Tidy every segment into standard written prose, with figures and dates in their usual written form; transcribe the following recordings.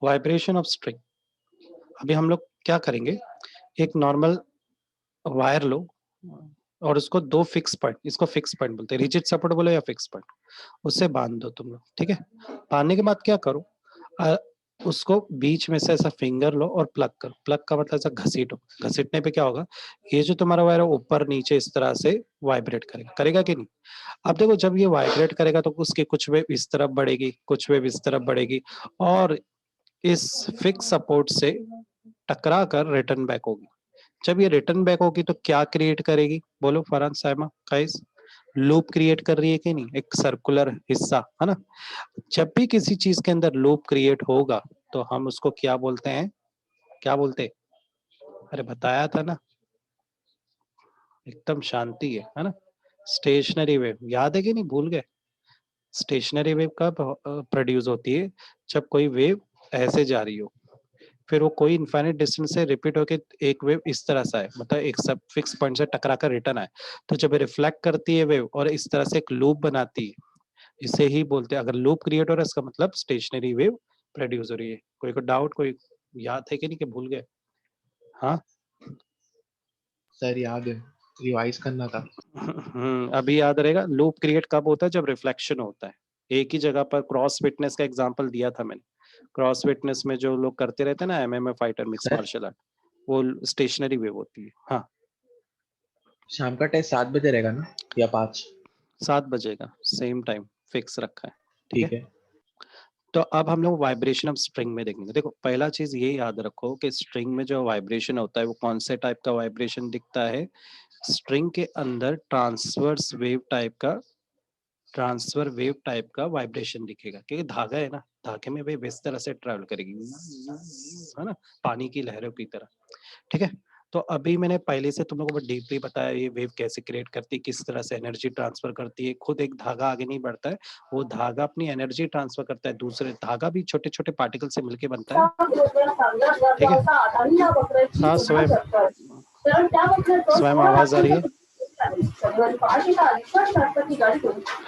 Vibration of string. अभी हम लोग क्या करेंगे, एक नॉर्मल वायर लो और उसको दो फिक्स पॉइंट, इसको फिक्स पॉइंट बोलते हैं, रिजिड सपोर्ट बोलो या फिक्स पॉइंट, उससे बांध दो तुम लोग, ठीक है। बांधने के बाद क्या करो, उसको बीच में से ऐसा फिंगर लो और प्लग करो। प्लग का मतलब ऐसा घसीटो, घसीटने पे क्या होगा, ये जो तुम्हारा वायर है ऊपर नीचे इस तरह से वाइब्रेट करेगा, करेगा कि नहीं। अब देखो जब ये वाइब्रेट करेगा तो उसकी कुछ वेव इस तरफ बढ़ेगी, कुछ वेव इस तरफ बढ़ेगी, और इस फिक्स सपोर्ट से टकरा कर रिटर्न बैक होगी। जब ये रिटर्न बैक होगी तो क्या क्रिएट करेगी, बोलो Farhan Saima guys, loop create कर रही है कि नहीं, एक सर्कुलर हिस्सा है ना। जब भी किसी चीज के अंदर लूप क्रिएट होगा तो हम उसको क्या बोलते हैं, क्या बोलते हैं, अरे बताया था ना, एकदम शांति है ना। स्टेशनरी वेव याद है कि नहीं, भूल गए। स्टेशनरी वेव कब प्रोड्यूस होती है, जब कोई वेव ऐसे जा रही हो, फिर वो कोई इनफाइनाइट डिस्टेंस से रिपीट होके एक वेव इस तरह से आए, मतलब एक सब फिक्स पॉइंट से टकरा कर रिटर्न आए, तो जब रिफ्लेक्ट करती है वेव और इस तरह से एक लूप बनाती है, इसे ही बोलते हैं, अगर लूप क्रिएट हो रहा है इसका मतलब स्टेशनरी वेव प्रोड्यूस हो रही है। कोई को डाउट, कोई याद है कि नहीं कि भूल गए। हाँ सर याद है, रिवाइज करना था। अभी याद रहेगा। लूप क्रिएट कब होता है, जब रिफ्लेक्शन होता है एक ही जगह पर। क्रॉस विटनेस का एग्जांपल दिया था मैंने, क्रॉस विटनेस में जो लोग करते रहते हैं ना, MMA fighter, mix sir martial art, वो स्टेशनरी वेव होती है। हाँ शाम का टेस्ट 7 बजे रहेगा ना, या 5? 7 बजे का सेम टाइम फिक्स रखा है, ठीक है। ठीक है। तो अब हम लोग वाइब्रेशन ऑफ स्ट्रिंग में देखेंगे। देखो पहला चीज ये याद रखो कि स्ट्रिंग में जो वाइब्रेशन होता है वो कौन से टाइप का वाइब्रेशन दिखता है, स्ट्रिंग के अंदर ट्रांसवर्स वेव टाइप का, ट्रांसफर वेव टाइप का वाइब्रेशन दिखेगा, क्योंकि धागा है ना, धागे में वेव इस तरह से ट्रेवल करेगी, है ना, पानी की लहरों की तरह, ठीक है। तो अभी मैंने पहले से तुम लोगों को डीपली बताया ये वेव कैसे क्रिएट करती है, किस तरह से एनर्जी ट्रांसफर करती है। खुद एक धागा आगे नहीं बढ़ता है, वो धागा अपनी एनर्जी ट्रांसफर करता है, दूसरे धागा भी छोटे छोटे पार्टिकल से मिलके बनता है ना, ठीक है। हाँ स्वयं, स्वयं आवाज आ रही है,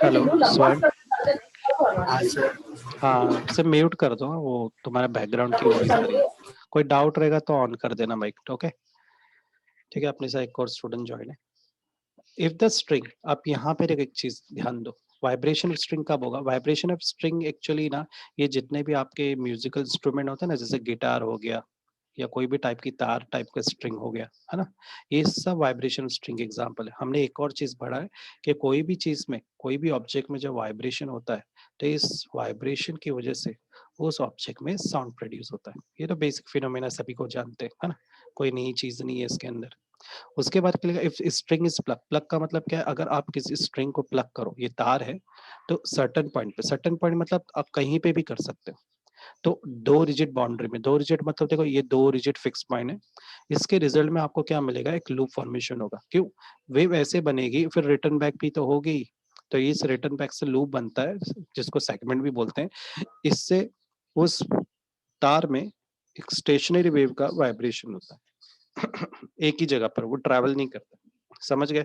हेलो स्वयं। हाँ सर। हाँ सिर्फ म्यूट कर दो, वो तुम्हारा बैकग्राउंड की वॉइस आ रही है। कोई डाउट रहेगा तो ऑन कर देना माइक, ओके। ठीक है, अपने साथ एक और स्टूडेंट ज्वाइन है। इफ द स्ट्रिंग, आप यहाँ पे एक चीज ध्यान दो, वाइब्रेशन ऑफ स्ट्रिंग कब होगा। वाइब्रेशन ऑफ स्ट्रिंग एक्चुअली ना, ये जितने भी आपके म्यूजिकल इंस्ट्रूमेंट होते हैं ना, जैसे गिटार हो गया या कोई भी टाइप की तार टाइप का स्ट्रिंग हो गया, है ना, ये सब वाइब्रेशन स्ट्रिंग एग्जांपल है। हमने एक और चीज पढ़ा है कि कोई भी चीज में, कोई भी ऑब्जेक्ट में जब वाइब्रेशन होता है तो इस वाइब्रेशन की वजह से उस ऑब्जेक्ट में साउंड प्रोड्यूस होता है। ये तो बेसिक फिनोमेना सभी को जानते हैं, है ना, कोई नई चीज नहीं है इसके अंदर। उसके बाद क्या लिखा, if string is plug, plug का मतलब क्या है, अगर आप किसी स्ट्रिंग को प्लग करो, ये तार है, तो सर्टेन पॉइंट पे, सर्टेन पॉइंट मतलब आप कहीं पे भी कर सकते हो, तो दो रिजिट बाउंड्री में, दो रिजिट मतलब देखो ये दो रिजिट फिक्स पॉइंट है, इसके रिजल्ट में आपको क्या मिलेगा, एक लूप फॉर्मेशन होगा। क्यों, वेव ऐसे बनेगी, फिर रिटर्न बैक भी तो होगी, तो इस रिटर्न बैक से लूप बनता है, जिसको सेगमेंट भी बोलते हैं। इससे उस तार में एक स्टेशनरी वेव का वाइब्रेशन होता है एक ही जगह पर, वो ट्रैवल नहीं करता। समझ गए,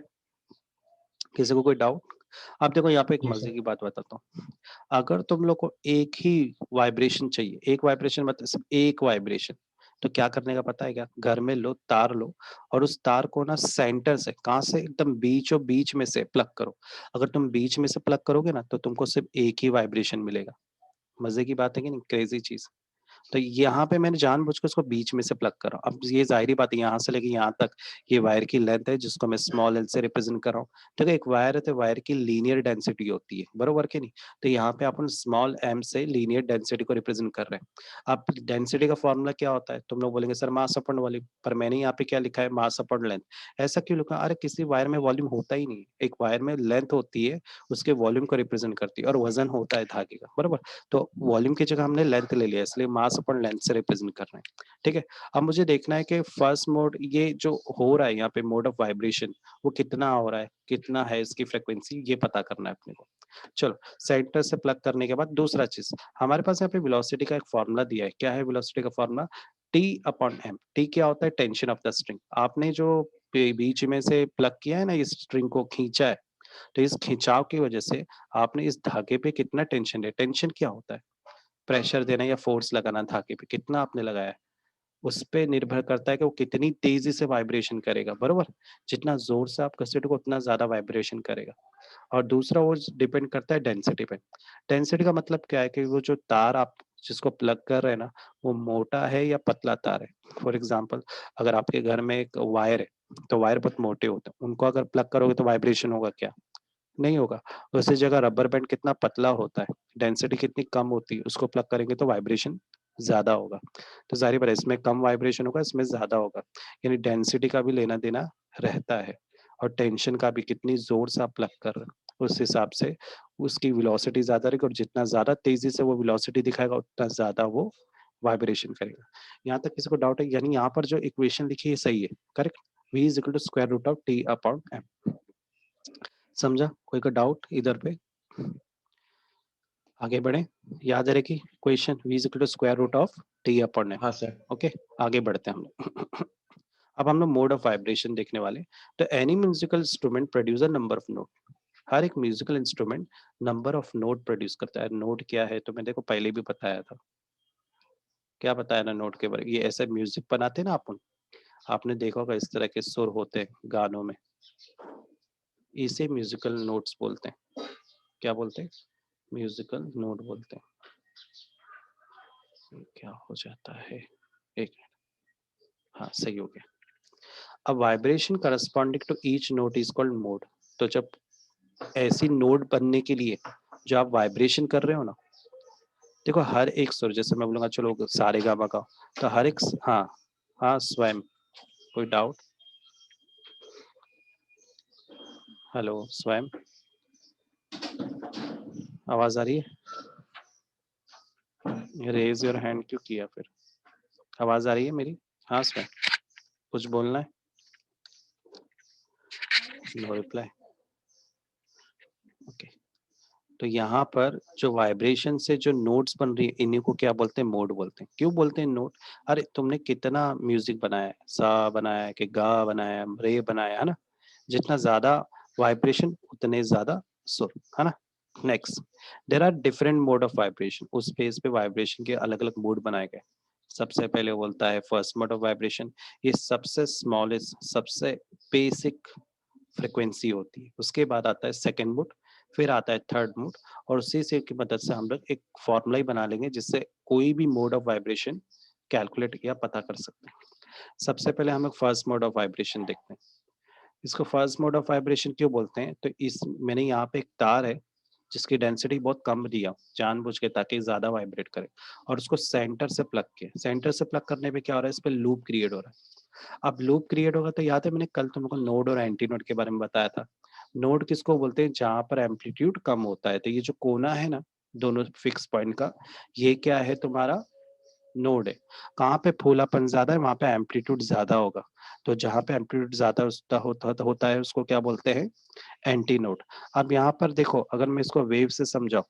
किसी को कोई डाउट। अब देखो यहाँ पे एक जी मजे सर। की बात बताता हूँ, अगर तुम लोग को एक ही वाइब्रेशन चाहिए, एक वाइब्रेशन मतलब सिर्फ एक वाइब्रेशन, तो क्या करने का पता है क्या, घर में लो तार लो और उस तार को ना सेंटर से, कहाँ से, एकदम बीचों बीच में से प्लग करो। अगर तुम बीच में से प्लग करोगे ना तो तुमको सिर्फ एक ही वाइब्रेशन मिलेगा। मजे की बात है कि नहीं, क्रेजी चीज। तो यहाँ पे मैंने जानबूझ के उसको बीच में से प्लग करा। अब ये जाहिर बात है, यहाँ से लेके यहाँ तक ये वायर की लेंथ है, जिसको मैं स्मॉल एल से रिप्रेजेंट कर रहा हूँ। ठीक है, एक वायर है तो वायर की लीनियर डेंसिटी होती है, बरोबर के नहीं। तो यहाँ पे अपन स्मॉल एम से लीनियर डेंसिटी को रिप्रेजेंट कर रहे हैं। अब डेंसिटी का फॉर्मूला क्या होता है, तुम लोग बोलेंगे सर मास अपॉन वॉल्यूम, पर मैंने यहाँ पे क्या लिखा है, मास अपॉन लेंथ। ऐसा क्यों लिखा, अरे किसी वायर में वॉल्यूम होता ही नहीं, एक वायर में लेंथ होती है, उसके वॉल्यूम को रिप्रेजेंट करती है, और वजन होता है धागे का, बरोबर। तो वॉल्यूम की जगह हमने लेंथ ले लिया, इसलिए मास अपॉन लेंथ से रिप्रेजेंट कर रहे हैं, ठीक है। अब मुझे देखना है कि फर्स्ट मोड, ये जो हो रहा है यहाँ पे मोड ऑफ वाइब्रेशन, वो कितना हो रहा है, कितना है इसकी फ्रिक्वेंसी, ये पता करना है अपने को। चलो, सेंटर से प्लग करने के बाद दूसरा चीज, हमारे पास यहाँ पे वेलोसिटी का एक फॉर्मूला दिया है। क्या है वेलोसिटी का formula, T upon M. T क्या होता है, टेंशन ऑफ द स्ट्रिंग। आपने जो बीच में से प्लग किया है ना, इस स्ट्रिंग को खींचा है, तो इस खिंचाव की वजह से आपने इस धागे पे कितना टेंशन है, टेंशन क्या होता है, प्रेशर देना या फोर्स लगाना धागे पे, कितना आपने लगाया है, उस पे निर्भर करता है कि वो कितनी तेजी से वाइब्रेशन करेगा, बरोबर। जितना जोर से आप कसेट को उतना ज्यादा वाइब्रेशन करेगा। और दूसरा वो डिपेंड करता है डेंसिटी पे। डेंसिटी का मतलब क्या है कि वो जो तार आप जिसको प्लग कर रहे हैं ना, वो मोटा है या पतला तार है। फॉर एग्जाम्पल, अगर आपके घर में एक वायर है, तो वायर बहुत मोटे होते हैं, उनको अगर प्लग करोगे तो वाइब्रेशन होगा क्या? नहीं होगा। उसी जगह रबर बैंड कितना पतला होता है, डेंसिटी कितनी कम होती है, उसको प्लग करेंगे तो वाइब्रेशन ज्यादा होगा। तो जाहिर बात है इसमें कम वाइब्रेशन होगा, इसमें ज्यादा होगा। यानी डेंसिटी का भी लेना देना रहता है। और टेंशन का भी, कितनी जोर से आप प्लग कर रहे हो उस हिसाब से उसकी वेलोसिटी ज्यादा रहेगी, और जितना ज्यादा तेजी से वो वेलोसिटी दिखाएगा उतना ज्यादा वो वाइब्रेशन करेगा। यहाँ तक किसी को डाउट है? यानी यहाँ पर जो इक्वेशन लिखी है सही है, correct. v is equal to square root of T upon M. समझा? कोई का डाउट इधर पे? आगे बढ़े, याद रहे कि question v is equal to square root of T upon M. हाँ सर। ओके, आगे बढ़ते हैं हम लोग। अब हम लोग मोड ऑफ वाइब्रेशन देखने वाले। तो any musical instrument produce a number of note. हर एक musical instrument number of note produce करता है। नोट क्या है तो मैंने देखो पहले भी बताया था। क्या बताया ना नोट के बारे में? ये ऐसे म्यूजिक बनाते हैं ना अपन, आपने देखा होगा इस तरह के सुर होते हैं गानों में, इसे म्यूजिकल नोट्स बोलते हैं। क्या बोलते हैं? म्यूजिकल नोट बोलते हैं। क्या हो जाता है, एक मिनट। हाँ सही हो गया। अब vibration corresponding to each note is called mode. तो जब ऐसी नोट बनने के लिए जो आप वाइब्रेशन कर रहे हो ना, देखो हर एक सुर, जैसे मैं बोलूंगा चलो सारे गामा का, तो हर एक, हाँ हाँ स्वयं, कोई डाउट? हेलो स्वयं, आवाज आ रही है? रेज योर हैंड क्यों किया फिर? आवाज आ रही है मेरी? हाँ स्वयं, कुछ बोलना है? No reply. ओके, तो यहाँ पर जो वाइब्रेशन से जो नोट्स बन रही है, इन्हीं को क्या बोलते हैं? मोड बोलते हैं। क्यों बोलते हैं नोट? अरे तुमने कितना म्यूजिक बनाया है, सा बनाया है कि गा बनाया है, रे बनाया है ना, जितना ज्यादा वाइब्रेशन उतने ज्यादा सुर, है ना। Next, there are different mode of vibration. उस स्पेस पे वाइब्रेशन के अलग अलग मोड बनाए गए। सबसे पहले बोलता है फर्स्ट मोड ऑफ वाइब्रेशन। ये सबसे स्मॉलेस्ट, सबसे बेसिक फ्रिक्वेंसी होती है। उसके बाद आता है सेकेंड मोड, फिर आता है थर्ड मोड, और उसी से की मदद से हम लोग एक फॉर्मूला ही बना लेंगे जिससे कोई भी मोड ऑफ वाइब्रेशन कैलकुलेट या पता कर सकते हैं। सबसे पहले हम लोग फर्स्ट मोड ऑफ वाइब्रेशन देखते हैं। इसको फर्स्ट मोड ऑफ वाइब्रेशन क्यों बोलते हैं? तो इस मैंने यहाँ पे एक तार है जिसकी डेंसिटी बहुत कम दिया जानबूझ के, ताकि ज्यादा वाइब्रेट करे, और उसको सेंटर से प्लग किया। सेंटर से प्लग करने पे क्या हो रहा है, इस पे लूप क्रिएट हो रहा है। अब लूप क्रिएट होगा तो याद है मैंने कल तुमको नोड और एंटी नोड के बारे में बताया था। नोड किसको बोलते हैं? जहां पर एम्पलीट्यूड कम होता है। तो ये जो कोना है ना दोनों फिक्स पॉइंट का, ये क्या है तुम्हारा? नोड है। कहाँ पे फूलापन ज्यादा है वहां पे एम्पलीट्यूड ज्यादा होगा। तो जहां पे एम्पलीट्यूड ज्यादा होता है उसको क्या बोलते हैं? Anti node. अब यहाँ पर देखो, अगर मैं इसको वेव से समझाऊं,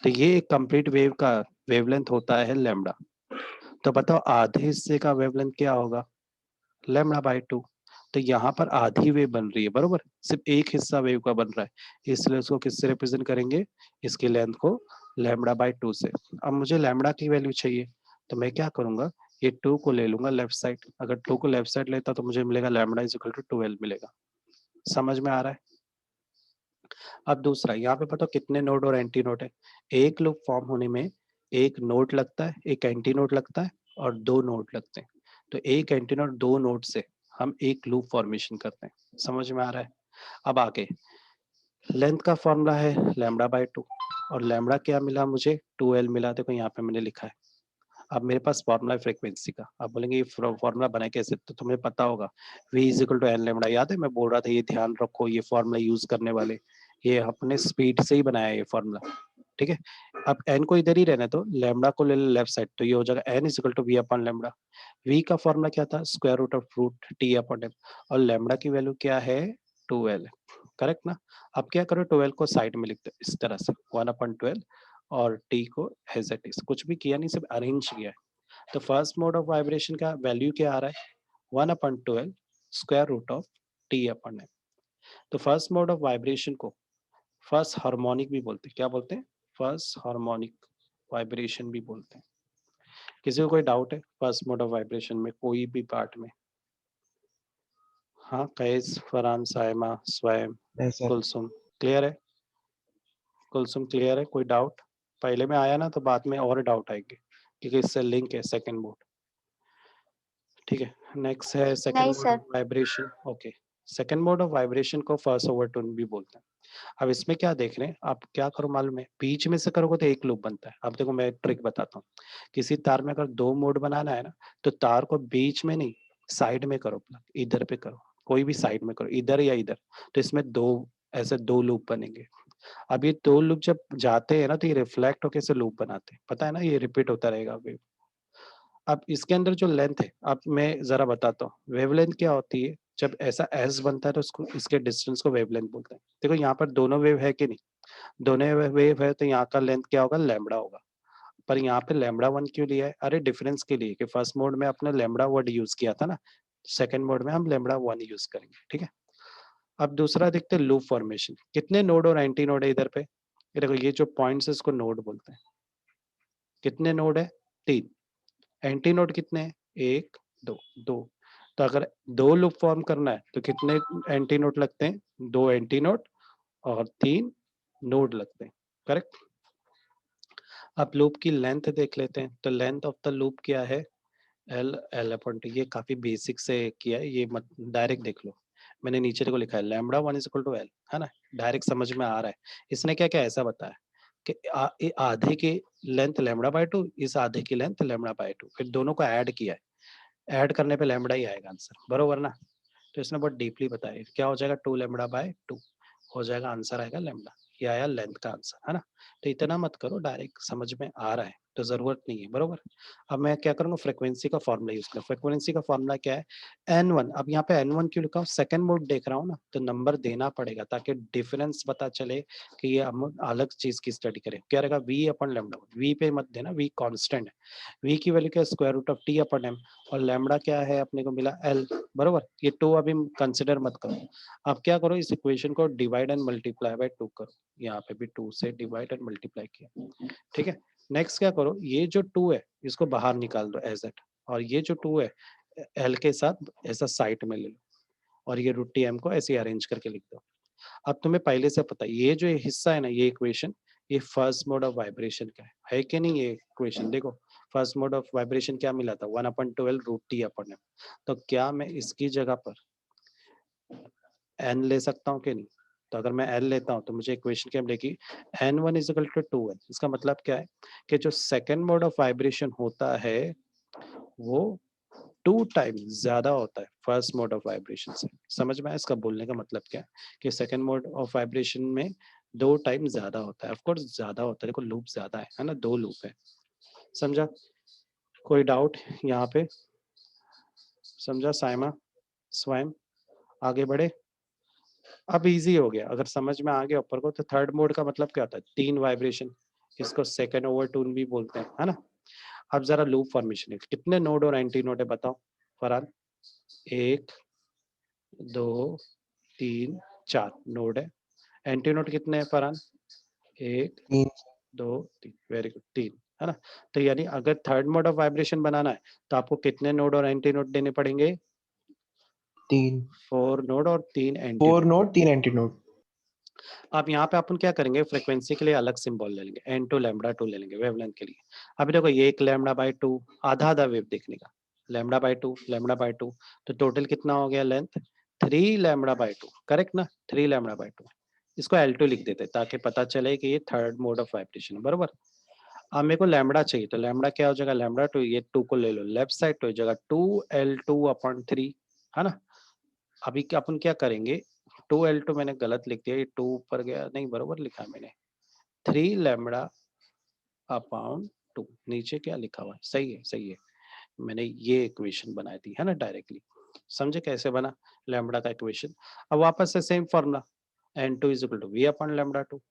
तो ये एक कंप्लीट वेव का वेवलेंथ होता है लैम्डा। तो बताओ आधे हिस्से का वेवलेंथ क्या होगा? Lambda by two. तो यहाँ पर आधी वेव बन रही है, बरोबर। सिर्फ एक हिस्सा वेव का बन रहा है, इसलिए उसको किससे रिप्रेजेंट करेंगे? इसकी लेंथ को लैम्डा बाई टू से। अब मुझे लैम्डा की वैल्यू चाहिए, तो मैं क्या करूंगा, ये टू को ले लूंगा लेफ्ट साइड। अगर टू को लेफ्ट साइड लेता तो मुझे मिलेगा लैम्डा इज इक्वल टू 12 मिलेगा। समझ में आ रहा है? अब दूसरा, यहाँ पे बताओ कितने नोड और एंटी नोड है? एक लूप फॉर्म होने में एक नोड लगता है, एक एंटी नोड लगता है, और दो नोड लगते हैं। तो एक एंटी नोड, दो नोड से हम एक लूप फॉर्मेशन करते हैं। समझ में आ रहा है? अब आगे, लेंथ का फॉर्मूला है लैम्डा बाई टू, और लैम्डा क्या मिला मुझे? 2L मिला। देखो यहाँ पे मैंने लिखा है। अब मेरे पास फॉर्मूला है फ्रीक्वेंसी का। आप बोलेंगे ये फॉर्मूला बना कैसे? तो तुम्हें पता होगा v is equal to N lambda. याद है मैं बोल रहा था ये ध्यान रखो, ये फॉर्मूला यूज करने वाले, ये अपने स्पीड से ही बनाया है ये फॉर्मूला। ठीक है, अब n को इधर ही रहने दो, लैम्डा को ले लो लेफ्ट साइड, तो ये हो जाएगा n is equal to V upon lambda. v का फॉर्मूला क्या था? Square root of root T upon M, और लैम्डा की वैल्यू क्या है? 2L। करेक्ट ना? अब क्या करो, 12 को साइड में लिख दो इस तरह से, 1/12, और टी को एज इट इज, कुछ भी किया नहीं, सिर्फ अरेंज किया है। तो फर्स्ट मोड ऑफ वाइब्रेशन का वैल्यू क्या आ रहा है? 1/12 square root of T upon M. तो फर्स्ट मोड ऑफ वाइब्रेशन को फर्स्ट हार्मोनिक भी बोलते हैं। क्या बोलते हैं? First harmonic. वाइब्रेशन भी बोलते हैं। किसी को कोई डाउट है फर्स्ट मोड ऑफ वाइब्रेशन में कोई भी पार्ट में? हाँ, कैस, फरहान, साइमा, स्वयं, नहीं सर। कुलसुम, क्लियर है? कुलसुम क्लियर है? कोई डाउट? पहले में आया ना तो बाद में और डाउट आएंगे क्योंकि इससे लिंक है सेकंड मोड। ठीक है, नेक्स्ट है सेकंड नहीं mode of sir. Vibration. Okay, second mode of vibration को फर्स्ट ओवरटोन भी बोलते हैं। अब इसमें क्या देख रहे हैं आप, क्या करो मालूम है, बीच में से करोगे तो एक लूप बनता है। अब देखो मैं ट्रिक बताता हूँ, किसी तार में अगर दो मोड बनाना है ना, तो तार को बीच में नहीं, साइड में करो प्लग, इधर पे करो, कोई भी साइड में करो, इधर या इधर, तो इसमें दो, ऐसे दो लूप बनेंगे। अब ये दो लूप जब जाते हैं ना तो ये रिफ्लेक्ट होकर से लूप बनाते हैं, पता है ना, ये रिपीट होता रहेगा वेव। अब इसके अंदर जो लेंथ है, अब मैं जरा बताता हूँ वेवलेंथ क्या होती है। जब ऐसा एस बनता है तो उसको, इसके डिस्टेंस को वेवलेंथ बोलते हैं। देखो यहाँ पर दोनों वेव है कि नहीं, दोनों वेव है तो यहाँ का लेंथ क्या होगा, लैम्बडा होगा। पर यहाँ पे लैम्बडा वन क्यों लिया है, अरे डिफरेंस के लिए, कि फर्स्ट मोड में अपने लैम्बडा वर्ड यूज किया था ना, सेकंड मोड में हम लैम्बडा वन यूज करेंगे। ठीक है, अब दूसरा देखते हैं लूप फॉर्मेशन। कितने नोड और एंटी नोड है इधर पे, ये देखो ये जो पॉइंट्स है इसको नोड बोलते हैं। कितने नोड है, तीन। एंटी नोड कितने हैं, एक, दो, दो। तो अगर दो लूप फॉर्म करना है तो कितने एंटी नोड लगते हैं, दो एंटी नोड और तीन नोड लगते हैं, करेक्ट। अब लूप की लेंथ देख लेते हैं, तो लेंथ ऑफ द लूप क्या है, एल, एल अपॉन टी। ये काफी बेसिक से किया है, ये मत डायरेक्ट देख लो, मैंने नीचे को लिखा है lambda one is equal to L, है ना, डायरेक्ट समझ में आ रहा है। इसने क्या क्या ऐसा बताया कि आधे की लेंथ लैम्बडा बाय टू, इस आधे की लेंथ लैम्बडा बाय टू, फिर दोनों को ऐड किया है, ऐड करने पे लैम्बडा ही आएगा आंसर, बरोबर ना। तो इसने बहुत डीपली बताया, क्या हो जाएगा, टू लैम्बडा बाय टू हो जाएगा, आंसर आएगा लैम्बडा। ये आया लेंथ का आंसर, है ना। तो इतना मत करो, डायरेक्ट समझ में आ रहा है तो जरूरत नहीं है, बरोबर। अब मैं क्या करूंगा, फ्रीक्वेंसी का फॉर्मूला यूज कर। फ्रीक्वेंसी का फॉर्मूला क्या है, N1। अब यहाँ पे N1 क्यों लिखा हूँ, सेकंड मोड देख रहा हूँ ना, तो नंबर देना पड़ेगा ताकि डिफरेंस पता चले कि ये हम अलग चीज की स्टडी करें। क्या रहेगा, V अपन लैम्बडा, V पे मत देना, V कांस्टेंट है, V की वैल्यू क्या है, square root of T upon M, और लैम्बडा क्या है अपने को मिला L, बरोबर। ये टू अभी कंसिडर मत करो। अब क्या करो, इस इक्वेशन को divide and multiply by two करो, यहाँ पे भी टू से डिवाइड एंड मल्टीप्लाई किया। ठीक है, नेक्स्ट क्या करो, ये जो टू है इसको बाहर निकाल दो एज एट, और ये जो टू है एल के साथ ऐसा साइड में ले लो, और ये रूट टी एम को ऐसे अरेंज करके लिख दो। अब तुम्हें पहले से पता है ये जो हिस्सा है ना, ये इक्वेशन, ये फर्स्ट मोड ऑफ वाइब्रेशन का है कि नहीं। ये इक्वेशन देखो, फर्स्ट मोड ऑफ वाइब्रेशन क्या मिला था, 1/12 रूट टी अपन एम। तो क्या मैं इसकी जगह पर एन ले सकता हूँ कि नहीं, तो अगर मैं एल लेता हूँ तो मुझे इक्वेशन क्या मिलेगी, N1 is equal to 2N। इसका मतलब क्या है कि जो सेकंड मोड ऑफ वाइब्रेशन होता है वो 2 टाइम्स ज्यादा होता है फर्स्ट मोड ऑफ वाइब्रेशन से। समझ में आया इसका बोलने का मतलब क्या है, कि सेकंड मोड ऑफ वाइब्रेशन में 2 टाइम ज्यादा होता है, ऑफ कोर्स ज्यादा होता है, देखो लूप ज्यादा है ना, 2 लूप है। समझा, कोई डाउट यहाँ पे, समझा साइमा, स्वयं, आगे बढ़े। अब इजी हो गया, अगर समझ में आ गया ऊपर को, तो थर्ड मोड का मतलब क्या होता है, 3 वाइब्रेशन, इसको सेकंड ओवरटोन भी बोलते हैं, है ना। अब जरा लूप फॉर्मेशन है, कितने नोड और एंटी नोड है बताओ फरहान, एक, दो, तीन, चार नोड है। एंटी नोड कितने हैं फरहान, एक, 3 दो, तीन, वेरी गुड, तीन, है ना। तो यानी अगर थर्ड मोड ऑफ वाइब्रेशन बनाना है तो आपको कितने नोड और एंटी नोड देने पड़ेंगे, 3 4 नोड और 3 anti 4 node. Node 3 anti node. अब यहाँ पे अपन क्या करेंगे, फ्रीक्वेंसी के लिए अलग सिंबल ले लेंगे, एन टू लैम्बडा टू ले लेंगे वेवलेंथ के लिए। अभी देखो ये एक लैम्बडा बाय टू, आधा आधा वेव देखने का, lambda by two, lambda by two, तो टोटल कितना हो गया length, 3 lambda by two, correct ना, 3 लैम्बडा बाय टू। इसको L2 लिख देते ताकि पता चले कि ये थर्ड मोड ऑफ वाइब्रेशन है, बरोबर। अब मेरे को लैम्बडा चाहिए, तो लैम्बडा क्या हो जाएगा, लैम्बडा टू, ये टू को ले लो लेफ्ट साइड, तो हो जाएगा 2L2/3, है ना। अभी क्या अपन क्या करेंगे, 2L2 मैंने गलत लिख दिया, ये 2 ऊपर गया, नहीं बरोबर लिखा है मैंने, 3 लैम्बडा अपॉन 2, नीचे क्या लिखा हुआ है, सही है सही है। मैंने ये इक्वेशन बनाई थी, है ना, डायरेक्टली। समझे कैसे बना लैम्बडा का इक्वेशन। अब वापस से same formula, N2 is equal to V upon lambda two,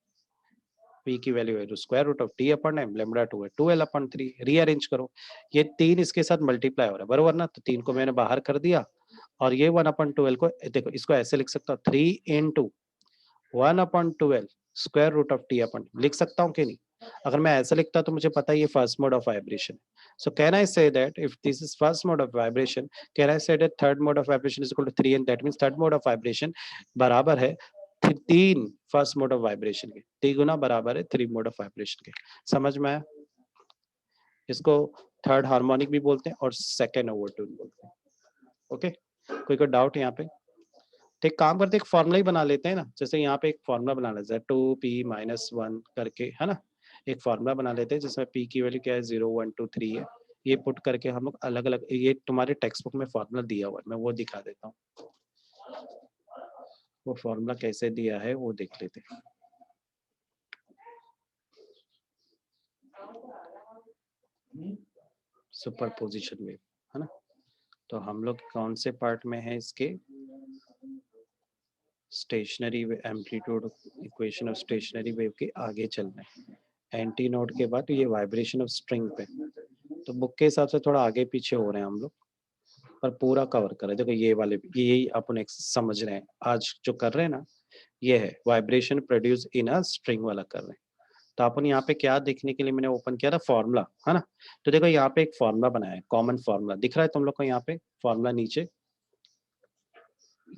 V की वैल्यू है square root of T upon M, lambda two है 2L/3, रीअरेंज करो, ये तीन इसके साथ मल्टीप्लाई हो रहा है, बरोबर ना, तो तीन को मैंने बाहर कर दिया, और ये 1/12 को देखो, इसको ऐसे लिख सकता हूँ, 3 into 1/12 square root of T upon, लिख सकता हूँ कि नहीं, अगर मैं ऐसा लिखता तो मुझे पता है ये first mode of vibration. So can I say that if this is first mode of vibration, can I say that third mode of vibration is equal to 3, and that means third mode of vibration बराबर है 3 first mode of vibration के, 3 गुना बराबर है 3 mode of vibration के. समझ में आया? इसको थर्ड हार्मोनिक भी बोलते हैं और सेकेंड ओवरटोन बोलते हैं. ओके, कोई डाउट यहाँ पे? तो एक काम करते हैं, एक फॉर्मूला ही बना लेते हैं ना. जैसे यहाँ पे एक फॉर्मूला बना लेते हैं 2p-1 करके, है ना. एक फॉर्मूला बना लेते हैं जिसमें p की वैल्यू क्या है 0 1 2 3 है. ये पुट करके हम लोग अलग अलग, ये तुम्हारे टेक्स्ट बुक में फॉर्मूला दिया हुआ है, मैं वो दिखा देता हूँ. वो फॉर्मूला कैसे दिया है वो देख लेते हैं. सुपरपोजिशन वेव, है ना. तो हम लोग कौन से पार्ट में है इसके? Stationary amplitude equation of stationary wave के आगे चलना है. एंटी नोड के बाद ये वाइब्रेशन ऑफ स्ट्रिंग पे. तो बुक के हिसाब से थोड़ा आगे पीछे हो रहे हैं हम लोग, पर पूरा कवर कर रहे हैं. देखो ये वाले भी यही अपन समझ रहे हैं आज जो कर रहे हैं ना, ये है vibration produce in a string वाला कर रहे हैं. तो अपन यहाँ पे क्या देखने के लिए मैंने ओपन किया था, फॉर्मूला, है ना. तो देखो यहाँ पे एक फॉर्मूला बनाया है, कॉमन फॉर्मूला दिख रहा है तुम लोग को यहाँ पे फॉर्मूला नीचे.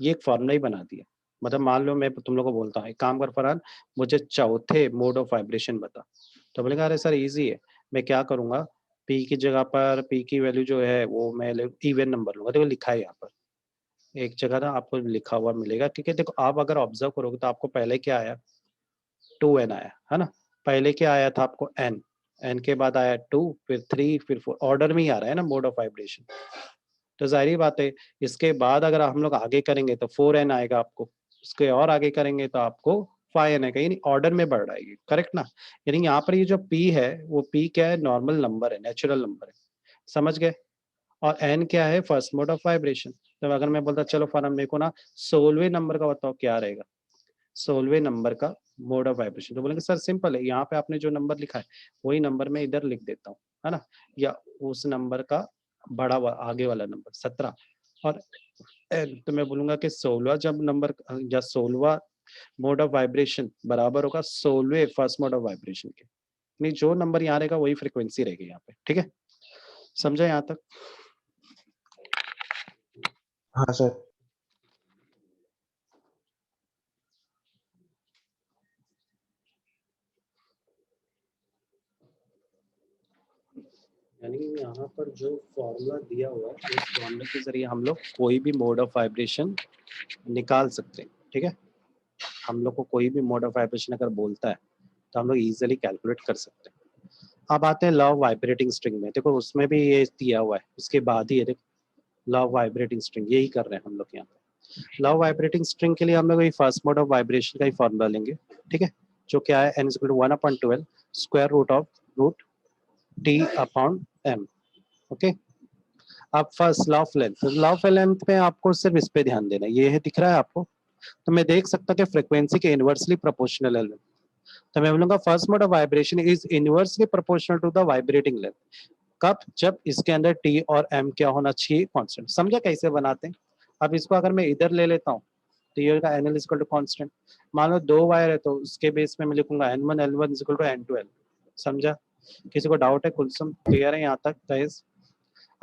ये एक फॉर्मूला ही बना दिया. मतलब मान लो मैं तुम लोग को बोलता हूँ एक काम कर फरहान, मुझे चौथे मोड ऑफ वाइब्रेशन बता. तो बोलेगा अरे सर इजी है, मैं क्या करूंगा, पी की जगह पर पी की वैल्यू जो है वो मैं इवन नंबर लूंगा. देखो लिखा है यहाँ पर एक जगह ना, आपको लिखा हुआ मिलेगा, क्योंकि देखो आप अगर ऑब्जर्व करोगे तो आपको पहले क्या आया, 2n आया, है ना. पहले क्या आया था आपको, n. n के बाद आया 2, फिर 3, फिर 4. ऑर्डर में ही आ रहा है ना मोड ऑफ वाइब्रेशन. तो जाहिर बात है इसके बाद अगर हम लोग आगे करेंगे तो 4n आएगा आपको, उसके और आगे करेंगे तो आपको 5n आएगा, यानी ऑर्डर में बढ़ जाएगी. करेक्ट ना. यानी यहाँ पर ये जो p है वो p क्या है, नॉर्मल नंबर है, नेचुरल नंबर है. समझ गए. और n क्या है, फर्स्ट मोड ऑफ वाइब्रेशन. तो अगर मैं बोलता चलो फरहान मेरे को ना 16वें नंबर का बताओ क्या रहेगा, 16वें नंबर का मोड ऑफ वाइब्रेशन. तो बोलेंगे सर सिंपल है, यहाँ पे आपने जो नंबर लिखा है वही नंबर मैं इधर लिख देता हूँ, है ना. या उस नंबर का बड़ा आगे वाला नंबर 17. और तो मैं बोलूंगा कि 16 जब नंबर या 16वां मोड ऑफ वाइब्रेशन बराबर होगा 16वें फर्स्ट मोड ऑफ वाइब्रेशन के. नहीं, जो नंबर यहाँ रहेगा वही फ्रीक्वेंसी रहेगी यहाँ पे. ठीक है, समझा यहाँ तक? हाँ सर. यानी यहाँ पर जो फॉर्मूला दिया हुआ है उस फॉर्मूले के जरिए हम लोग कोई भी मोड ऑफ वाइब्रेशन निकाल सकते हैं. ठीक है, हम लोग को कोई भी मोड ऑफ वाइब्रेशन अगर बोलता है तो हम लोग इजीली कैलकुलेट कर सकते हैं. अब आते हैं लॉ ऑफ वाइब्रेटिंग स्ट्रिंग में. देखो उसमें भी ये दिया हुआ है, उसके बाद ही है देखो लॉ ऑफ वाइब्रेटिंग स्ट्रिंग, यही कर रहे हैं हम लोग यहाँ पे. लॉ ऑफ वाइब्रेटिंग स्ट्रिंग के लिए हम लोग फर्स्ट मोड ऑफ वाइब्रेशन का ही फॉर्मूला लेंगे. ठीक है, जो क्या है n=1/12 square root of root t/m. Okay. अब first law of length, law of length में आपको सिर्फ इस पे ध्यान देना है, ये है दिख रहा है आपको. तो मैं देख सकता कि फ्रीक्वेंसी के इनवर्सली प्रोपोर्शनल है. तो मैं बोलूंगा first mode of vibration is inversely proportional to the vibrating length. कब? जब इसके अंदर टी और एम क्या होना चाहिए, कांस्टेंट. समझा कैसे बनाते हैं? अब इसको अगर मैं इधर ले लेता हूँ तो ये का N L equal to constant. मान लो 2 वायर है तो उसके बेस में मैं लिखूंगा n1 l1 equal to n2 l. समझा? किसी को डाउट है? कुलसुम क्लियर है यहाँ तक गाइस?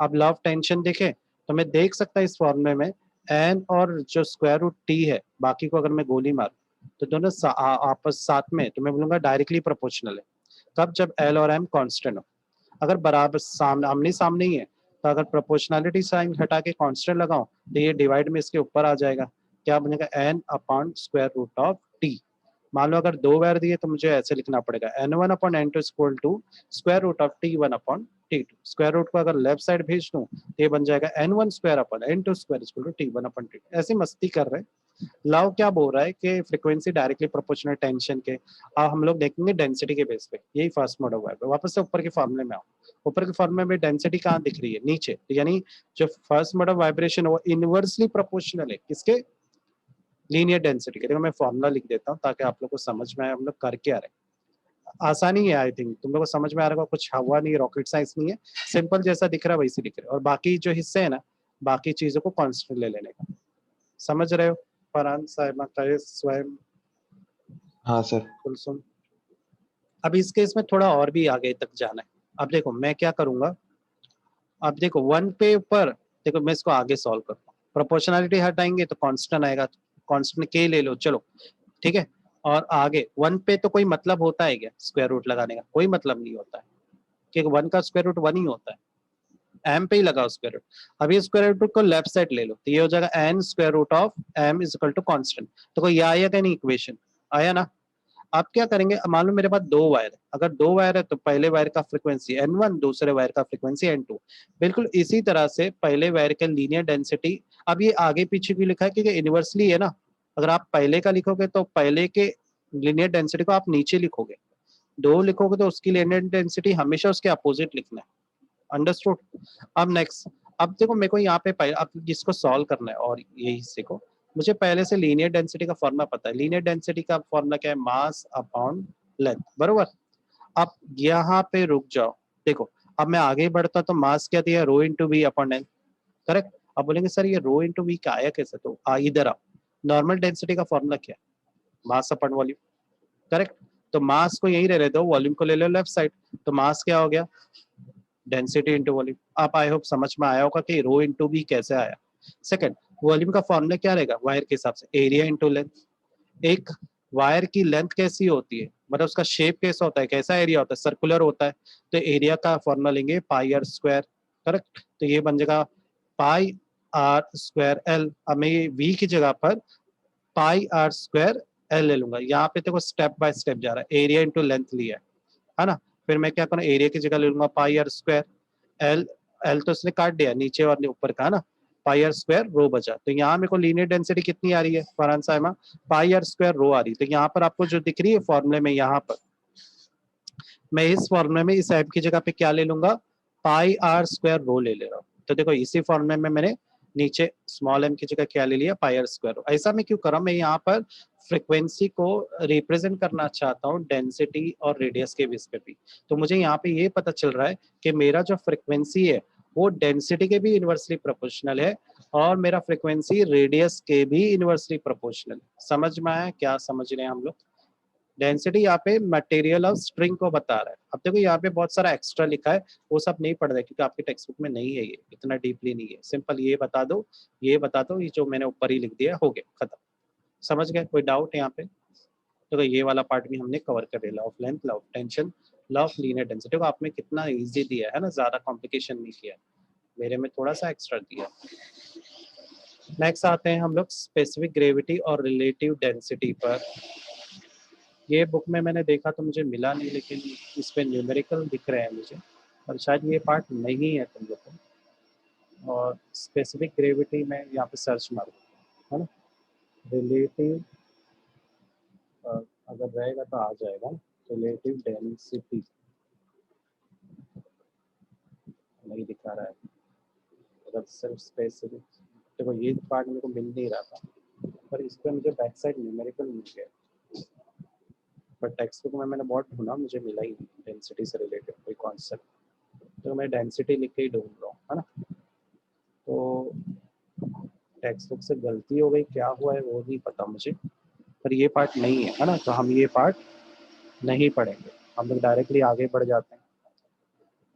अब लॉ ऑफ टेंशन देखें तो मैं देख सकता इस फॉर्मूले में एन और जो स्क्वायर रूट टी है, बाकी को अगर मैं गोली मारूं तो दोनों आपस साथ में, तो मैं बोलूंगा डायरेक्टली प्रोपोर्शनल है. कब? जब एल और एम कांस्टेंट हो. अगर बराबर सामने आमने सामने ही है तो अगर प्रोपोर्शनलिटी साइन हटा के कांस्टेंट लगाओ तो ये डिवाइड में इसके ऊपर आ जाएगा. क्या बनेगा? N upon square root of T. मान लो अगर 2 वायर दिए तो मुझे ऐसे लिखना पड़ेगा n1 upon n2 equal to square root of t1 upon t2. Square root को अगर लेफ्ट साइड भेज दूं तो ये बन जाएगा n1 square upon n2 square equal to t1 upon t2. ऐसे मस्ती कर रहे हैं. लव क्या बोल रहा है कि फ्रीक्वेंसी डायरेक्टली प्रोपोर्शनल टेंशन के. अब हम लोग देखेंगे डेंसिटी के बेस पे. यही फर्स्ट मॉडल हुआ है. वापस से ऊपर के फॉर्मूले में आओ. ऊपर के फॉर्मूले में डेंसिटी कहाँ दिख रही है? नीचे. यानी जो फर्स्ट मॉडल वाइब्रेशन है वो इनवर्सली प्रोपोर्शनल है किसके? लीनियर डेंसिटी के. देखो मैं फॉर्मूला लिख देता हूँ ताकि आप लोग को समझ में आए हम लोग कर क्या रहे. आसानी है, आई थिंक तुम लोग को समझ में आ रहा है. कुछ हवा नहीं, रॉकेट साइंस नहीं है, सिंपल जैसा दिख रहा है वैसे दिख रहा है. और बाकी जो हिस्से है ना, बाकी चीजों को कांस्टेंट ले लेने का. समझ रहे हो फरहान, साहिबा, कयस, स्वयं, हाँ सर. कुलसुम? अब इस केस में थोड़ा और भी आगे तक जाना है। अब देखो मैं क्या करूंगा, अब देखो वन पे ऊपर, देखो मैं इसको आगे सॉल्व करता हूँ, प्रोपोर्शनलिटी हटाएंगे तो कांस्टेंट आएगा, कांस्टेंट के ले लो चलो, ठीक है। और आगे वन पे तो कोई मतलब होता है क्या स्क्वायर रूट लगाने का? कोई मतलब नहीं होता है, क्योंकि वन का स्क्वायर रूट वन ही होता है, एम पे ही लगाओ स्क्वायर रूट। अभी स्क्वायर रूट को लेफ्ट साइड ले लो तो ये हो जाएगा N square root of M is equal to constant. तो कोई ये आया क्या नहीं इक्वेशन, आया ना। आप क्या करेंगे, अब मान लो मेरे पास दो वायर है, अगर दो वायर है तो पहले वायर का फ्रीक्वेंसी n1, दूसरे वायर का फ्रीक्वेंसी n2। बिल्कुल इसी तरह से पहले वायर के लीनियर डेंसिटी, अब ये आगे पीछे भी लिखा है क्योंकि इनवर्सली है ना, अगर आप पहले का लिखोगे तो पहले के लीनियर डेंसिटी को आप नीचे लिखोगे, दो लिखोगे तो उसकी लीनियर डेंसिटी हमेशा उसके अपोजिट लिखना है, अंडरस्टूड। अब नेक्स्ट, अब देखो मेरे को यहाँ पे अब जिसको सॉल्व करना है और ये हिस्से को, मुझे पहले से लीनियर डेंसिटी का फॉर्मूला पता है। लीनियर डेंसिटी का फॉर्मूला क्या है, मास अपॉन लेंथ, बरोबर। अब यहाँ पे रुक जाओ, देखो अब मैं आगे बढ़ता तो मास क्या दिया, rho into V upon L, correct. अब बोलेंगे सर ये रो इंटू वी का आया कैसे, तो इधर आओ, नॉर्मल डेंसिटी का फॉर्मूला क्या है, मास अपॉन वॉल्यूम, करेक्ट। तो मास को यही रहने दो, वॉल्यूम को ले लो लेफ्ट साइड, तो मास क्या हो गया, डेंसिटी इंटू वॉल्यूम। आप आई होप समझ में आया होगा कि रो इंटू बी कैसे आया। सेकंड, वॉल्यूम का फॉर्मूला क्या रहेगा वायर के हिसाब से, एरिया इंटू लेंथ। एक वायर की लेंथ कैसी होती है, मतलब उसका शेप कैसा होता है, कैसा एरिया होता है, सर्कुलर होता है, तो एरिया का फॉर्मूला लेंगे पाई आर स्क्वायर, करेक्ट। तो ये बन जाएगा पाई आर स्क्वायर एल। अब मैं ये वी की जगह पर पाई आर स्क्वायर एल ले लूंगा। यहाँ पे देखो स्टेप बाय स्टेप जा रहा है, एरिया इंटू लेंथ लिया है ना। फिर मैं क्या करूँ, एरिया की जगह ले लूंगा पाई आर स्क्वायर एल, एल तो इसने काट दिया नीचे और ऊपर का, है ना, पाई आर स्क्वायर रो बचा। तो यहाँ मेरे को लीनियर डेंसिटी कितनी आ रही है फरहान साहिमा, पाई आर स्क्वायर रो आ रही है। तो यहाँ पर आपको जो दिख रही है फॉर्मूले में, यहाँ पर मैं इस फॉर्मूले में इस एम की जगह पे क्या ले लूंगा, पाई आर स्क्वायर रो ले रहा हूँ। तो देखो इसी फॉर्मूले में मैंने नीचे स्मॉल एम की जगह क्या ले लिया, पाई आर स्क्वायर रो। ऐसा मैं क्यों कर रहा हूँ, मैं यहाँ पर फ्रिक्वेंसी को रिप्रेजेंट करना चाहता हूँ डेंसिटी और रेडियस के बेस पे भी। तो मुझे यहाँ पे ये पता चल रहा है कि मेरा जो फ्रिक्वेंसी है वो डेंसिटी के भी इनवर्सली प्रोपोर्शनल है और मेरा फ्रिक्वेंसी रेडियस के भी इनवर्सली प्रोपोर्शनल। समझ में आया क्या समझ रहे हैं हम लोग। डेंसिटी यहाँ पे मटेरियल और स्ट्रिंग को बता रहा है। अब देखो यहाँ पे बहुत सारा एक्स्ट्रा लिखा है, वो सब नहीं पढ़ रहे क्योंकि आपके टेक्स्ट बुक में नहीं है, ये इतना डीपली नहीं है। सिंपल ये बता दो, ये बता दो, ये जो मैंने ऊपर ही लिख दिया हो गया खत्म। समझ गए, कोई डाउट है यहाँ पे? तो ये वाला पार्ट भी हमने कवर कर लिया, law of length, law of tension, law of linear density को आपने कितना इजी दिया है ना, ज्यादा कॉम्प्लिकेशन नहीं किया, मेरे में थोड़ा सा एक्स्ट्रा दिया। नेक्स्ट आते हैं हम लोग स्पेसिफिक ग्रेविटी और रिलेटिव डेंसिटी पर। ये बुक में मैंने देखा तो मुझे मिला नहीं, लेकिन इस पे न्यूमेरिकल दिख रहे हैं मुझे, और शायद ये पार्ट नहीं है तुम लोग को। और स्पेसिफिक ग्रेविटी में यहाँ पे सर्च मारो, है ना, रिलेटिव अगर रहेगा तो आ जाएगा, रिलेटिव डेंसिटी नहीं दिखा रहा है। अगर सिर्फ स्पेसिफिक, देखो ये पार्ट मेरे को मिल नहीं रहा था, पर इस पर मुझे बैक साइड न्यूमेरिकल मिल गया, पर टेक्स्ट बुक में मैंने बहुत ढूंढा, मुझे मिला ही नहीं डेंसिटी से रिलेटेड कोई कॉन्सेप्ट। तो मैं डेंसिटी लिख के ही ढूंढ रहा हूँ, है ना। तो टेक्स्ट बुक से गलती हो गई, क्या हुआ है वो नहीं पता मुझे, पर ये पार्ट नहीं है, है ना, तो हम ये पार्ट नहीं पढ़ेंगे, हम लोग डायरेक्टली आगे बढ़ जाते हैं।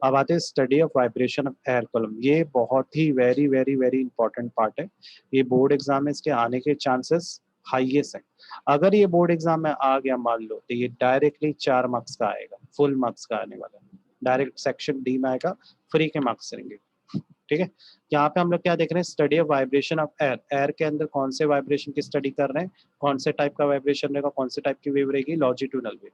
अब आते हैं study of vibration of air column. ये बहुत ही very very very important part है, ये बोर्ड एग्जाम में इसके आने के चांसेस हाईएस्ट है। अगर ये बोर्ड एग्जाम में आ गया मान लो, तो ये डायरेक्टली 4 मार्क्स का आएगा, फुल मार्क्स का आने वाला है, डायरेक्ट सेक्शन डी में आएगा, फ्री के मार्क्स रहेंगे, ठीक है। यहाँ पे हम लोग क्या देख रहे हैं, study of vibration of air, air के अंदर कौन से वाइब्रेशन की स्टडी कर रहे हैं, कौन से टाइप का वाइब्रेशन रहेगा, कौन से टाइप की वेव रहेगी, लॉन्जिट्यूडनल वेव।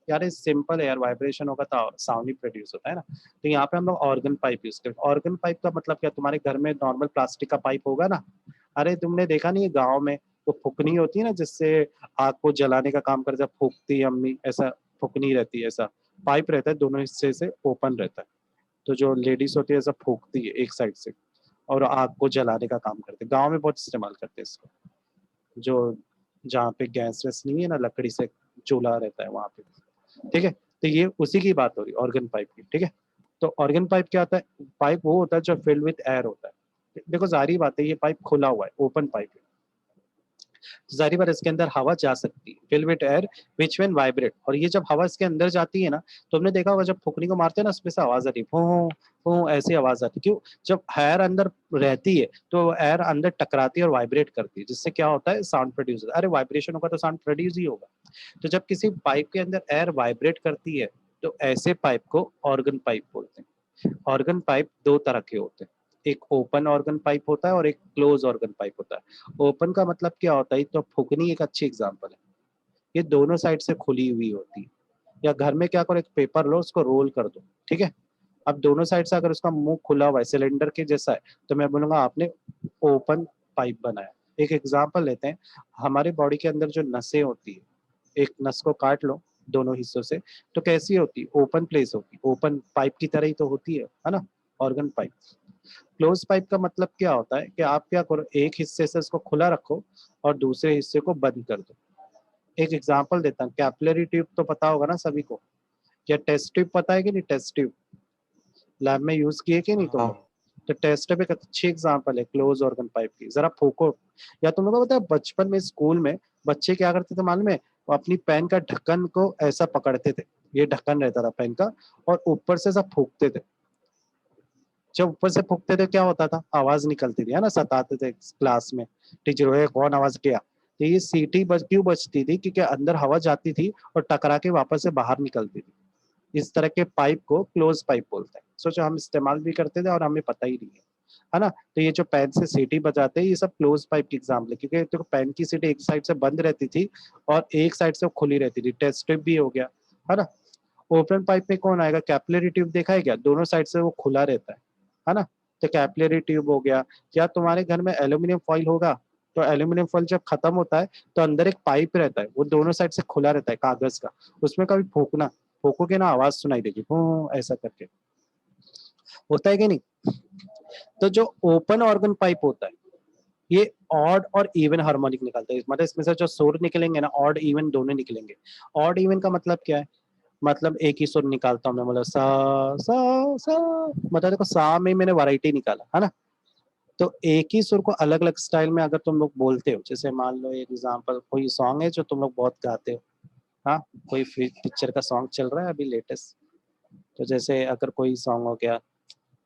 यार ये सिंपल है यार, वाइब्रेशन होगा तो साउंड ही प्रोड्यूस होता है ना। तो यहाँ पे हम लोग ऑर्गन पाइप यूज करते हैं। ऑर्गन पाइप का मतलब क्या, तुम्हारे घर में नॉर्मल प्लास्टिक का पाइप होगा ना, अरे तुमने देखा नहीं है गाँव में वो फुकनी होती है ना, जिससे आग को जलाने का काम करता है, फूकती है अम्मी, ऐसा फुकनी रहती है, ऐसा पाइप रहता है, दोनों हिस्से से ओपन रहता है। तो जो लेडीज होती है ऐसा फूकती है एक साइड से और आग को जलाने का काम करते हैं। गाँव में बहुत इस्तेमाल करते हैं इसको, जो जहाँ पे गैस वैस नहीं है ना, लकड़ी से चूल्हा रहता है वहाँ पे, ठीक है। तो ये उसी की बात हो रही है ऑर्गन पाइप की, ठीक है। तो ऑर्गन पाइप क्या होता है, पाइप वो होता है जो फिल्ड विथ एयर होता है। देखो जारी बात है, ये पाइप खुला हुआ है, ओपन पाइप है, तो जाहिर बात है इसके अंदर हवा जा सकती है, fill with air which when vibrate. और ये जब हवा इसके अंदर जाती है ना, तो हमने देखा होगा जब फुकनी को मारते हैं ना, उसमें से आवाज आती है, फू फू ऐसी आवाज आती है। क्यों? जब एयर अंदर रहती है तो एयर अंदर टकराती है और वाइब्रेट करती है, जिससे क्या होता है, साउंड प्रोड्यूस होता है। अरे वाइब्रेशन होगा तो साउंड प्रोड्यूस ही होगा। तो जब किसी पाइप के अंदर एयर वाइब्रेट करती है, तो ऐसे पाइप को ऑर्गन पाइप बोलते हैं। ऑर्गन पाइप दो तरह के होते हैं, एक ओपन ऑर्गन पाइप होता है और एक क्लोज ऑर्गन पाइप होता है। ओपन का मतलब क्या होता है, तो फुकनी एक अच्छी एग्जांपल है। ये दोनों साइड से खुली हुई होती है। या घर में क्या करो, एक पेपर लो, उसको रोल कर दो, ठीक है। अब दोनों साइड से अगर उसका मुंह खुला हुआ है, सिलेंडर के जैसा है, तो मैं बोलूंगा आपने ओपन पाइप बनाया। एक एग्जांपल लेते हैं, हमारे बॉडी के अंदर जो नसें होती है, एक नस को काट लो दोनों हिस्सों से, तो कैसी होती है, ओपन प्लेस होती है, ओपन पाइप की तरह ही तो होती है ना, ऑर्गन पाइप। क्लोज पाइप का मतलब क्या होता है कि आप क्या करो, एक हिस्से से उसको खुला रखो और दूसरे हिस्से को बंद कर दो। एक एग्जांपल देता हूँ, कैपिलरी ट्यूब तो पता होगा ना सभी को, या टेस्ट ट्यूब पता है कि नहीं, टेस्ट ट्यूब लैब में यूज किए कि नहीं तुम लोग? हाँ तो टेस्ट ट्यूब एक अच्छी एग्जांपल है क्लोज ऑर्गन पाइप की, जरा फूको। या तुम लोगों को पता है बचपन में स्कूल में बच्चे क्या करते थे मालूम है, वो अपनी पेन का ढक्कन को ऐसा पकड़ते थे, ये ढक्कन रहता था पेन का, और ऊपर से सब फूकते थे। जब ऊपर से फूकते थे क्या होता था, आवाज निकलती थी, है ना, सताते थे क्लास में, टीचर वो कौन आवाज किया। तो ये सीटी क्यों बजती थी, क्योंकि अंदर हवा जाती थी और टकरा के वापस से बाहर निकलती थी। इस तरह के पाइप को क्लोज पाइप बोलते हैं। सोचो हम इस्तेमाल भी करते थे और हमें पता ही नहीं है ना। तो ये जो पेन से सीटी बजाते हैं, ये सब क्लोज पाइप की एग्जाम्पल है, क्योंकि तो पेन की सीटी एक साइड से बंद रहती थी और एक साइड से खुली रहती थी। टेस्ट ट्यूब भी हो गया, है ना। ओपन पाइप में कौन आएगा, कैपिलरी ट्यूब देखा है क्या, दोनों साइड से वो खुला रहता है ना। तो कैपिलरी ट्यूब हो गया। या तुम्हारे घर में एल्यूमिनियम फॉइल होगा, तो एल्यूमिनियम फॉइल जब खत्म होता है तो अंदर एक पाइप रहता है, वो दोनों साइड से खुला रहता है कागज का, उसमें कभी फूकना, फूकोगे ना आवाज सुनाई देगी, ऐसा करके होता है कि नहीं। तो जो ओपन ऑर्गन पाइप होता है, ये ऑड और इवन हार्मोनिक निकालता है, मतलब इसमें से जो सुर निकलेंगे ना, ऑड इवन दोनों निकलेंगे। ऑड इवन का मतलब क्या है, मतलब एक ही सुर निकालता हूँ मैं, मतलब सा सा सा, मतलब देखो सा में मैंने वैरायटी निकाला, है ना। तो एक ही सुर को अलग अलग स्टाइल में अगर तुम लोग बोलते हो, जैसे मान लो एक एग्जांपल, कोई सॉन्ग है जो तुम लोग बहुत गाते हो, हाँ, कोई पिक्चर का सॉन्ग चल रहा है अभी लेटेस्ट, तो जैसे अगर कोई सॉन्ग हो गया,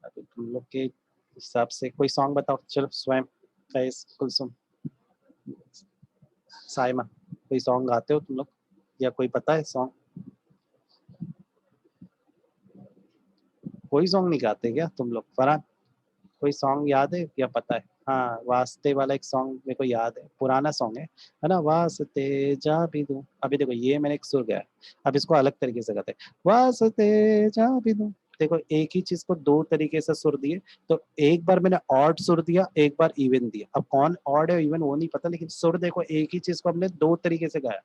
अभी तुम लोग के हिसाब से कोई सॉन्ग बताओ, चलो स्वयं, फैज कुलसुम, साइमा, कोई सॉन्ग गाते हो तुम लोग, या कोई पता है सॉन्ग? कोई सॉन्ग नहीं गाते क्या तुम लोग? फरहान, कोई सॉन्ग याद है या पता है? हाँ, वास्ते वाला एक सॉन्ग मेरे को याद है, पुराना सॉन्ग है ना, वास्ते जा भी दूं। अभी देखो ये मैंने एक सुर गया, अब इसको अलग तरीके से गाते हैं, वास्ते जा भी दूं। देखो एक ही चीज को दो तरीके से सुर दिए, तो एक बार मैंने ऑड सुर दिया, एक बार इवन दिया। अब कौन ऑड है इवन वो नहीं पता, लेकिन सुर देखो एक ही चीज को हमने दो तरीके से गाया,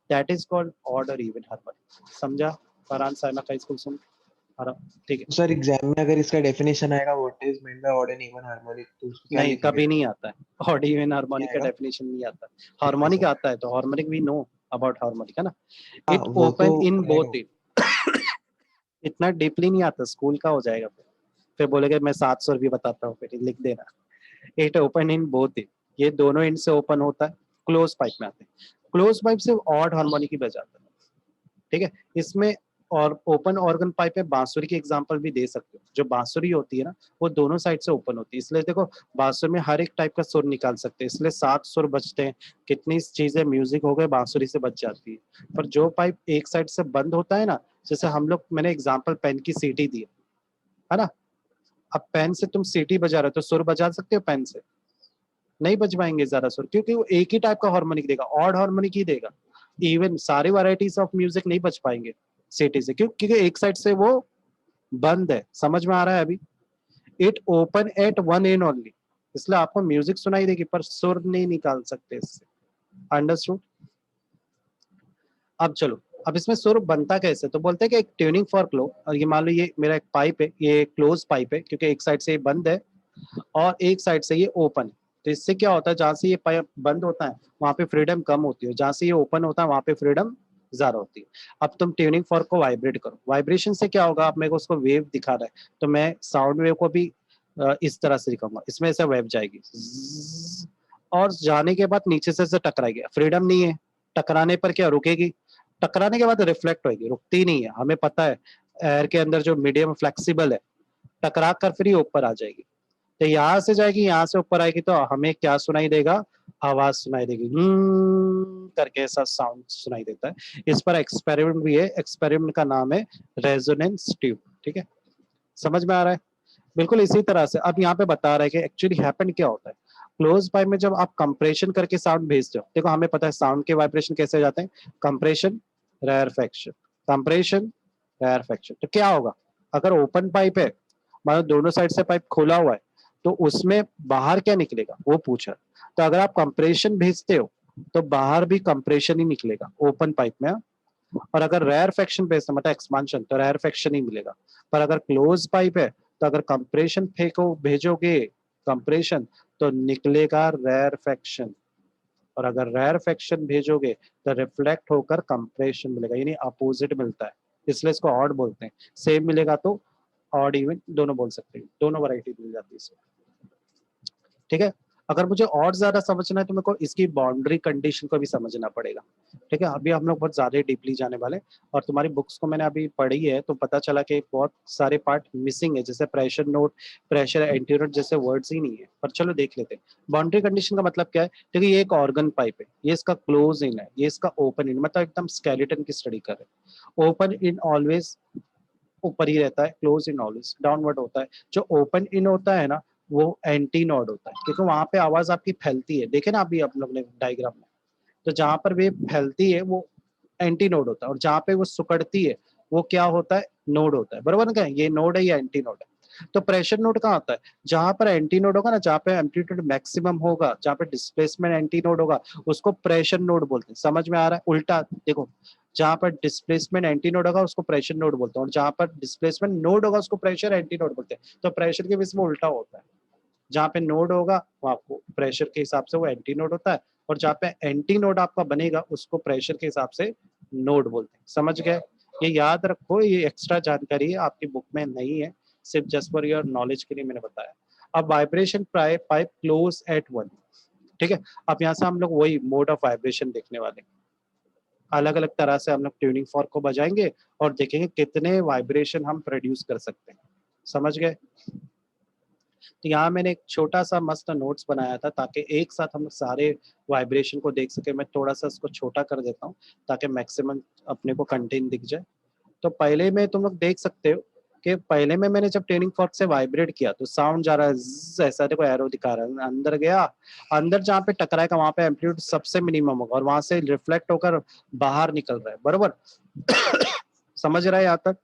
दैट इज कॉल्ड ऑड और इवन हार्मोनी। समझा? फरहान, साइमा का स्कूल सुन, ठीक है। सर, एग्जाम में अगर इसका डेफिनेशन आएगा what is meant by odd and even harmonic, तो उसको क्या नहीं, लिखेंगे कभी सर? नहीं आता है, ऑड इवन नहीं हार्मोनिक का आएगा? डेफिनेशन नहीं आता। ठीक है हार्मोनिक सर। आता है, तो harmonic we know about harmonic, है ना। हाँ, इट वो तो ओपन इन रहेगा। बोथ इट, इतना डीपली नहीं आता, स्कूल का हो जाएगा फिर बोलेगे मैं 700 भी बताता हूँ, फिर लिख देना। It open in both it, ये दोनों इन से ओपन होता है, क्लोज पाइप में आते हैं। क्लोज पाइप से ऑड हार्मोनिक ही बजाता है, ठीक है। इसमें और ओपन ऑर्गन पाइप है, बांसुरी की एग्जांपल भी दे सकते हो। जो बांसुरी होती है ना, वो दोनों साइड से ओपन होती है, इसलिए देखो बांसुरी में हर एक टाइप का सुर निकाल सकते हैं, इसलिए 7 सुर बजते हैं। कितनी चीजें म्यूजिक हो गए बांसुरी से बच जाती है। पर जो पाइप एक साइड से बंद होता है ना, जैसे हम लोग, मैंने एग्जाम्पल पेन की सीटी दी है ना। अब पेन से तुम सीटी बजा रहे हो तो सुर बजा सकते हो पेन से? नहीं बज पाएंगे ज्यादा सुर, क्योंकि वो एक ही टाइप का हार्मोनिक देगा, ऑड हार्मोनिक ही देगा। इवन सारे वैरायटीज ऑफ म्यूजिक नहीं बज पाएंगे सीटी से, क्यों? क्योंकि एक साइड से वो बंद है। समझ में आ रहा है अभी? It open at one and only, इसलिए आपको म्यूजिक सुनाई देगी पर सुर नहीं निकाल सकते इससे। अंडरस्टूड? अब चलो, अब इसमें सुर बनता कैसे, तो बोलते हैं कि एक ट्यूनिंग फॉर क्लो, और ये मान लो ये मेरा एक पाइप है, ये क्लोज पाइप है क्योंकि एक साइड से ये बंद है और एक साइड से ये ओपन है। तो इससे क्या होता है, जहां से ये पाइप बंद होता है वहां पे फ्रीडम कम होती है, जहां से ये ओपन होता है वहां पे फ्रीडम ज्यादा होती है। अब तुम ट्यूनिंग फॉर्क को वाइब्रेट करो, वाइब्रेशन से क्या होगा, आप मेरे को उसको वेव दिखा रहा है, तो मैं साउंड वेव को भी इस तरह से दिखाऊंगा, इसमें से वेव जाएगी और जाने के बाद नीचे से टकराएगी, फ्रीडम नहीं है, टकराने पर क्या रुकेगी, टकराने के बाद रिफ्लेक्ट होगी, रुकती नहीं है, हमें पता है एयर के अंदर जो मीडियम फ्लेक्सिबल है, टकरा कर फिर ही ऊपर आ जाएगी। तो यहाँ से जाएगी, यहाँ से ऊपर आएगी, तो हमें क्या सुनाई देगा, आवाज सुनाई देगी, करके ऐसा साउंड सुनाई देता है। इस पर एक्सपेरिमेंट भी है, एक्सपेरिमेंट का नाम है रेजोनेंस ट्यूब। ठीक है, समझ में आ रहा है? बिल्कुल इसी तरह से अब यहाँ पे बता रहा है कि एक्चुअली हैपन क्या होता है। क्लोज पाइप में जब आप कंप्रेशन करके साउंड भेजते हो, देखो हमें पता है साउंड के वाइब्रेशन कैसे जाते हैं, कंप्रेशन, रेयरफेक्शन, कंप्रेशन, रेयरफेक्शन। तो क्या होगा, अगर ओपन पाइप है, मतलब दोनों साइड से पाइप खोला हुआ है, तो उसमें बाहर क्या निकलेगा वो पूछा। तो अगर आप कंप्रेशन भेजते हो तो बाहर भी कंप्रेशन ही निकलेगा ओपन पाइप में, और अगर रेयरफेक्शन भेजते मतलब एक्सपांशन, तो रेयरफेक्शन ही मिलेगा। पर अगर क्लोज पाइप है, तो अगर कंप्रेशन फेंको भेजोगे कंप्रेशन, तो निकलेगा रेयरफेक्शन, और अगर रेयरफेक्शन भेजोगे तो रिफ्लेक्ट होकर कंप्रेशन मिलेगा, यानी अपोजिट मिलता है, इसलिए इसको ऑड बोलते हैं। सेम मिलेगा तो ऑड इवन दोनों बोल सकते हैं, दोनों वैरायटी मिल जाती है इसमें। ठीक है, अगर मुझे और ज्यादा समझना है तो मेरे को इसकी बाउंड्री कंडीशन को भी समझना पड़ेगा। ठीक है, अभी हम लोग बहुत ज्यादा डीपली जाने वाले, और तुम्हारी बुक्स को मैंने अभी पढ़ी है तो पता चला कि बहुत सारे पार्ट मिसिंग है, जैसे प्रेशर नोट, प्रेशर एंटीनोट जैसे वर्ड्स ही नहीं है। पर चलो देख लेते हैं बाउंड्री कंडीशन का मतलब क्या है। देखिए ये एक ऑर्गन पाइप है, ये इसका क्लोज इन है, ये इसका ओपन इन, मतलब एकदम स्केलेटन की स्टडी कर रहे हैं। ओपन इन ऑलवेज ऊपर ही रहता है, क्लोज इन ऑलवेज डाउनवर्ड होता है। जो ओपन इन होता है ना, वो एंटी नोड होता है, क्योंकि वहां पे आवाज आपकी फैलती है, देखे ना अभी आप लोग ने डायग्राम में, तो जहां पर वेव फैलती है वो एंटी नोड होता है, और जहां पे वो सुकड़ती है वो क्या होता है, नोड होता है। बरोबर ना, क्या ये नोड है या एंटी नोड है। तो प्रेशर नोड कहाँ होता है, जहां पर एंटी नोड होगा ना, जहां पे एम्पलीट्यूड मैक्सिमम होगा, जहां पे डिस्प्लेसमेंट एंटी नोड होगा, उसको प्रेशर नोड बोलते हैं। समझ में आ रहा है? उल्टा देखो, जहां पर डिस्प्लेसमेंट एंटी नोड होगा उसको प्रेशर नोड बोलते हैं, और जहां पर डिस्प्लेसमेंट नोड होगा उसको प्रेशर एंटी नोड बोलते हैं। तो प्रेशर के बीच में उल्टा होता है, जहाँ पे नोड होगा वहाँ आपको प्रेशर के हिसाब से वो एंटी नोड होता है, और जहाँ पे एंटी नोड आपका बनेगा उसको प्रेशर के हिसाब से नोड बोलते हैं। समझ गए? ये याद रखो, ये एक्स्ट्रा जानकारी है, आपकी बुक में नहीं है, सिर्फ जस्ट फॉर योर नॉलेज के लिए मैंने बताया। अब vibration pipe close eight one. ठीक है, अब यहाँ से हम लोग वही मोड ऑफ वाइब्रेशन देखने वाले हैं। अलग अलग तरह से हम लोग ट्यूनिंग फॉर्क को बजाएंगे और देखेंगे कितने वाइब्रेशन हम प्रोड्यूस कर सकते हैं। समझ गए? तो यहाँ मैंने एक छोटा सा मस्त नोट्स बनाया था ताकि एक साथ हम सारे वाइब्रेशन को देख सके। मैं थोड़ा सा इसको छोटा कर देता हूँ ताकि मैक्सिमम अपने को कंटेंट दिख जाए। तो पहले में तुम लोग देख सकते हो कि पहले में मैंने जब ट्यूनिंग फॉर्क से वाइब्रेट किया तो साउंड जा रहा है ऐसा, देखो एरो दिखा रहा है, अंदर गया, अंदर जहाँ पे टकराएगा वहां पे एम्पलीट्यूड सबसे मिनिमम होगा, और वहां से रिफ्लेक्ट होकर बाहर निकल रहा है। बरोबर? समझ रहा है यहाँ तक?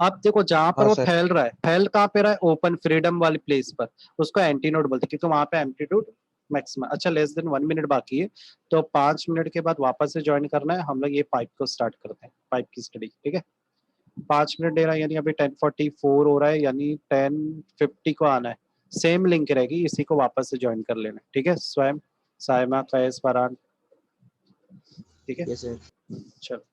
अब देखो जहां पर हाँ वो सर। फैल रहा है, फैल कहाँ पे रहा है, ओपन फ्रीडम वाली प्लेस पर, उसको एंटीनोड बोलते हैं, क्योंकि वहां पे एम्पलीट्यूड मैक्सिमम। अच्छा, लेस देन 1 मिनट बाकी है, तो 5 मिनट के बाद वापस से ज्वाइन करना है, हम लोग ये पाइप को स्टार्ट करते हैं, पाइप की स्टडी। ठीक है, 5 मिनट दे रहा है, यानी अभी 10:44 हो रहा है, यानी 10:50 को आना है। सेम लिंक रहेगी, इसी को वापस से ज्वाइन कर लेना। ठीक है, स्वयं, सायमा, फैज, फरहान। ठीक है, यस सर। चलो।